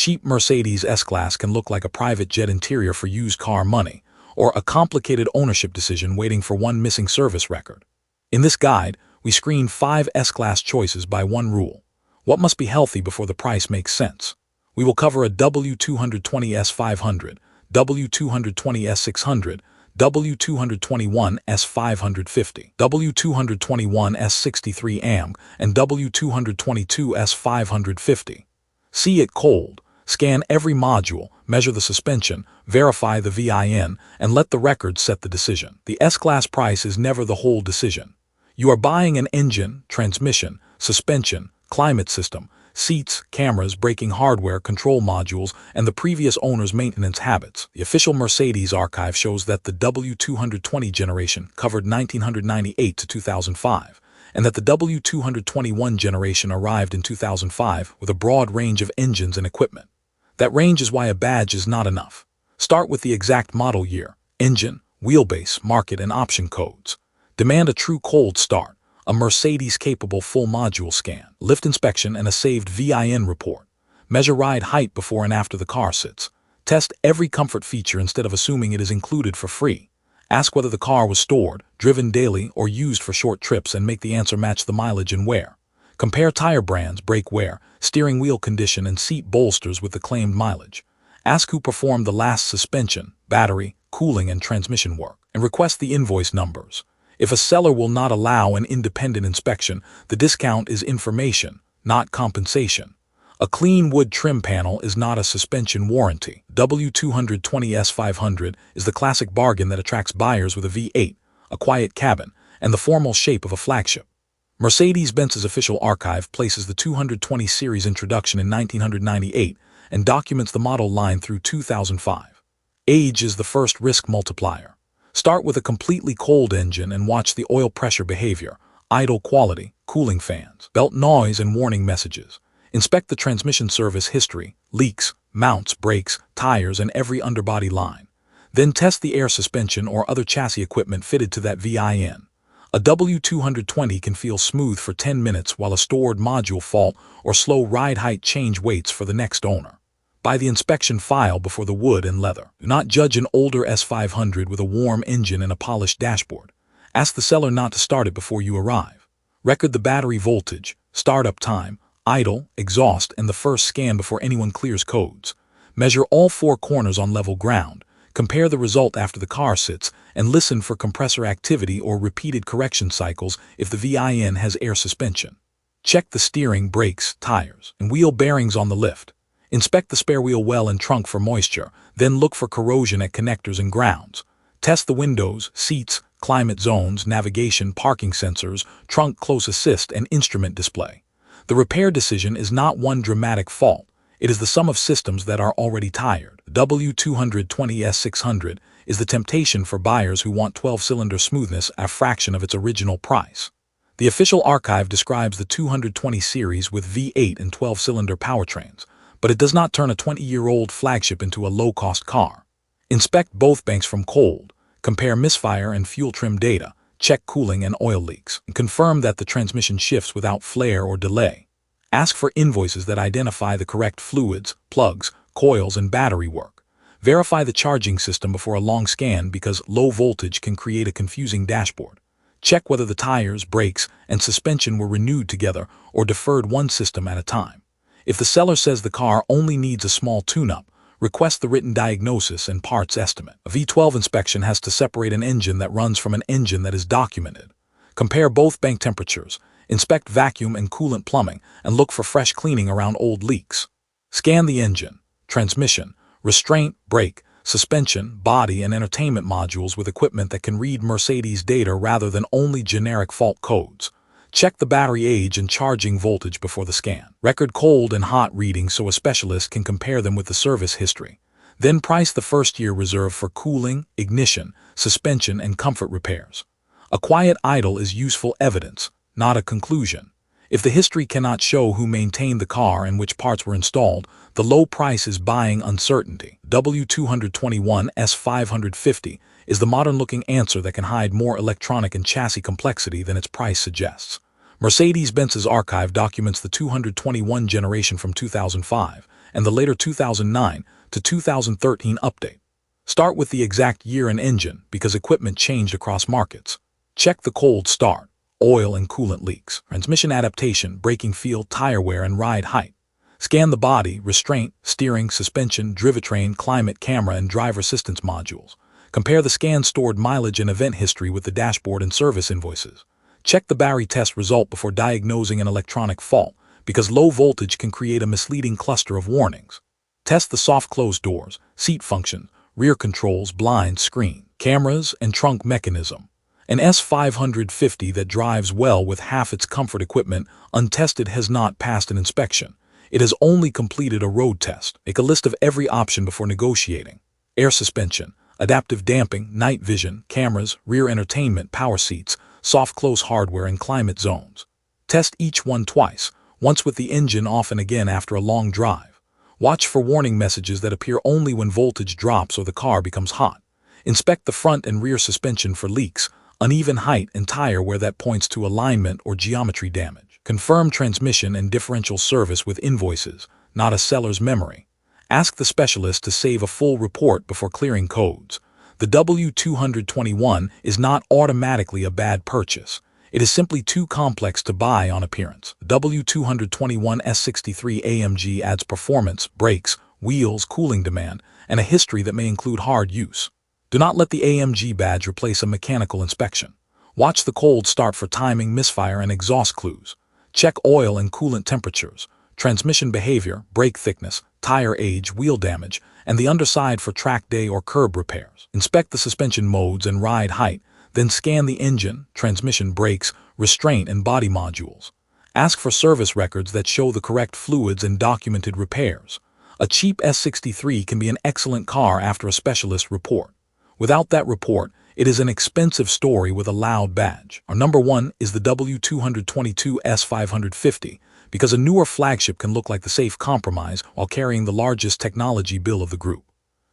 cheap Mercedes S-Class can look like a private jet interior for used car money, or a complicated ownership decision waiting for one missing service record. In this guide, we screen 5 S-Class choices by one rule: what must be healthy before the price makes sense. We will cover a W220S500, W220S600, W221S550, W221S63AM, and W222S550. See it cold. Scan every module, measure the suspension, verify the VIN, and let the record set the decision. The S-Class price is never the whole decision. You are buying an engine, transmission, suspension, climate system, seats, cameras, braking hardware, control modules, and the previous owner's maintenance habits. The official Mercedes archive shows that the W220 generation covered 1998 to 2005, and that the W221 generation arrived in 2005 with a broad range of engines and equipment. That range is why a badge is not enough. Start with the exact model year, engine, wheelbase, market, and option codes. Demand a true cold start, a Mercedes-capable full module scan, lift inspection, and a saved VIN report. Measure ride height before and after the car sits. Test every comfort feature instead of assuming it is included for free. Ask whether the car was stored, driven daily, or used for short trips, and make the answer match the mileage and wear. Compare tire brands, brake wear, steering wheel condition, and seat bolsters with the claimed mileage. Ask who performed the last suspension, battery, cooling, and transmission work, and request the invoice numbers. If a seller will not allow an independent inspection, the discount is information, not compensation. A clean wood trim panel is not a suspension warranty. W220S500 is the classic bargain that attracts buyers with a V8, a quiet cabin, and the formal shape of a flagship. Mercedes-Benz's official archive places the 220 series introduction in 1998 and documents the model line through 2005. Age is the first risk multiplier. Start with a completely cold engine and watch the oil pressure behavior, idle quality, cooling fans, belt noise, and warning messages. Inspect the transmission service history, leaks, mounts, brakes, tires, and every underbody line. Then test the air suspension or other chassis equipment fitted to that VIN. A W220 can feel smooth for 10 minutes while a stored module fault or slow ride height change waits for the next owner. Buy the inspection file before the wood and leather. Do not judge an older S500 with a warm engine and a polished dashboard. Ask the seller not to start it before you arrive. Record the battery voltage, startup time, idle, exhaust, and the first scan before anyone clears codes. Measure all 4 corners on level ground. Compare the result after the car sits, and listen for compressor activity or repeated correction cycles if the VIN has air suspension. Check the steering, brakes, tires, and wheel bearings on the lift. Inspect the spare wheel well and trunk for moisture, then look for corrosion at connectors and grounds. Test the windows, seats, climate zones, navigation, parking sensors, trunk close assist, and instrument display. The repair decision is not one dramatic fault. It is the sum of systems that are already tired. The W220S600 is the temptation for buyers who want 12-cylinder smoothness at a fraction of its original price. The official archive describes the 220 series with V8 and 12-cylinder powertrains, but it does not turn a 20-year-old flagship into a low-cost car. Inspect both banks from cold, compare misfire and fuel trim data, check cooling and oil leaks, and confirm that the transmission shifts without flare or delay. Ask for invoices that identify the correct fluids, plugs, coils, and battery work. Verify the charging system before a long scan because low voltage can create a confusing dashboard. Check whether the tires, brakes, and suspension were renewed together or deferred one system at a time. If the seller says the car only needs a small tune-up, request the written diagnosis and parts estimate. A V12 inspection has to separate an engine that runs from an engine that is documented. Compare both bank temperatures, inspect vacuum and coolant plumbing, and look for fresh cleaning around old leaks. Scan the engine, transmission, restraint, brake, suspension, body, and entertainment modules with equipment that can read Mercedes data rather than only generic fault codes. Check the battery age and charging voltage before the scan. Record cold and hot readings so a specialist can compare them with the service history. Then price the first year reserved for cooling, ignition, suspension, and comfort repairs. A quiet idle is useful evidence, not a conclusion. If the history cannot show who maintained the car and which parts were installed, the low price is buying uncertainty. W221S550 is the modern-looking answer that can hide more electronic and chassis complexity than its price suggests. Mercedes-Benz's archive documents the 221 generation from 2005 and the later 2009 to 2013 update. Start with the exact year and engine because equipment changed across markets. Check the cold start, oil and coolant leaks, transmission adaptation, braking feel, tire wear, and ride height. Scan the body, restraint, steering, suspension, drivetrain, climate, camera, and driver assistance modules. Compare the scan stored mileage and event history with the dashboard and service invoices. Check the battery test result before diagnosing an electronic fault, because low voltage can create a misleading cluster of warnings. Test the soft closed doors, seat function, rear controls, blind, screen, cameras, and trunk mechanism. An S550 that drives well with half its comfort equipment untested has not passed an inspection. It has only completed a road test. Make a list of every option before negotiating. Air suspension, adaptive damping, night vision, cameras, rear entertainment, power seats, soft close hardware, and climate zones. Test each one twice, once with the engine off and again after a long drive. Watch for warning messages that appear only when voltage drops or the car becomes hot. Inspect the front and rear suspension for leaks, uneven height, and tire wear that points to alignment or geometry damage. Confirm transmission and differential service with invoices, not a seller's memory. Ask the specialist to save a full report before clearing codes. The W221 is not automatically a bad purchase. It is simply too complex to buy on appearance. The W221 S63 AMG adds performance, brakes, wheels, cooling demand, and a history that may include hard use. Do not let the AMG badge replace a mechanical inspection. Watch the cold start for timing, misfire, and exhaust clues. Check oil and coolant temperatures, transmission behavior, brake thickness, tire age, wheel damage, and the underside for track day or curb repairs. Inspect the suspension modes and ride height, then scan the engine, transmission, brakes, restraint, and body modules. Ask for service records that show the correct fluids and documented repairs. A cheap S63 can be an excellent car after a specialist report. Without that report, it is an expensive story with a loud badge. Our number one is the W222 S550, because a newer flagship can look like the safe compromise while carrying the largest technology bill of the group.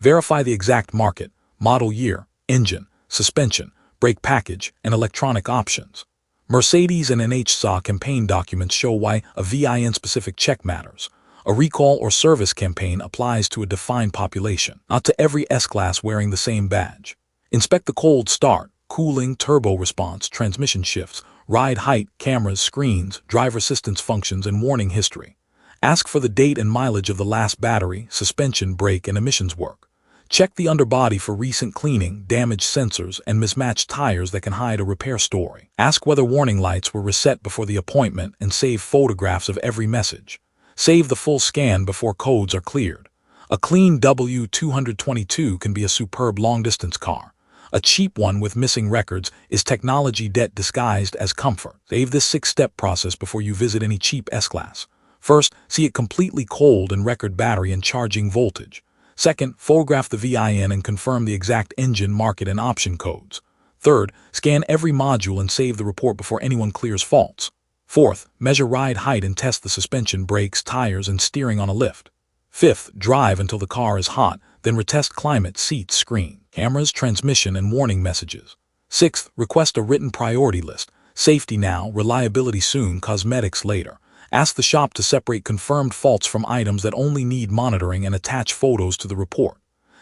Verify the exact market, model year, engine, suspension, brake package, and electronic options. Mercedes and NHTSA campaign documents show why a VIN-specific check matters. A recall or service campaign applies to a defined population, not to every S-Class wearing the same badge. Inspect the cold start, cooling, turbo response, transmission shifts, ride height, cameras, screens, driver assistance functions, and warning history. Ask for the date and mileage of the last battery, suspension, brake, and emissions work. Check the underbody for recent cleaning, damaged sensors, and mismatched tires that can hide a repair story. Ask whether warning lights were reset before the appointment and save photographs of every message. Save the full scan before codes are cleared. A clean W222 can be a superb long-distance car. A cheap one with missing records is technology debt disguised as comfort. Save this 6-step process before you visit any cheap S-Class. First, see it completely cold and record battery and charging voltage. Second, photograph the VIN and confirm the exact engine, market, and option codes. Third, scan every module and save the report before anyone clears faults. Fourth, measure ride height and test the suspension, brakes, tires, and steering on a lift. Fifth, drive until the car is hot, then retest climate, seats, screen, cameras, transmission, and warning messages. Sixth, request a written priority list. Safety now, reliability soon, cosmetics later. Ask the shop to separate confirmed faults from items that only need monitoring and attach photos to the report.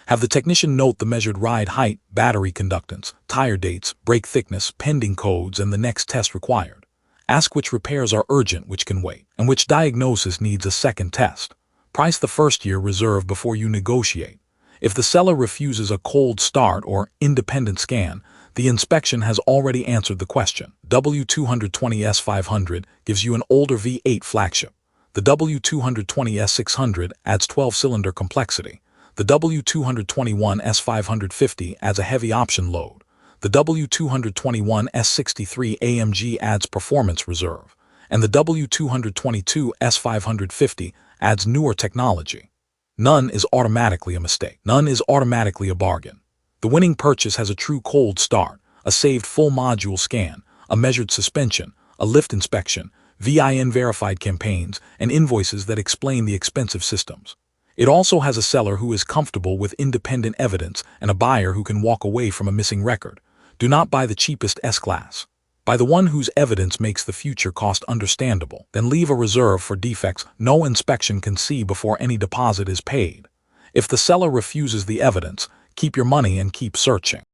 Have the technician note the measured ride height, battery conductance, tire dates, brake thickness, pending codes, and the next test required. Ask which repairs are urgent, which can wait, and which diagnosis needs a second test. Price the first year reserve before you negotiate. If the seller refuses a cold start or independent scan, the inspection has already answered the question. W220 S500 gives you an older V8 flagship. The W220 S600 adds 12-cylinder complexity. The W221 S550 adds a heavy option load. The W221 S63 AMG adds performance reserve, and the W222 S550 adds newer technology. None is automatically a mistake. None is automatically a bargain. The winning purchase has a true cold start, a saved full module scan, a measured suspension, a lift inspection, VIN-verified campaigns, and invoices that explain the expensive systems. It also has a seller who is comfortable with independent evidence and a buyer who can walk away from a missing record. Do not buy the cheapest S-Class. by the one whose evidence makes the future cost understandable. Then leave a reserve for defects no inspection can see before any deposit is paid. If the seller refuses the evidence, keep your money and keep searching.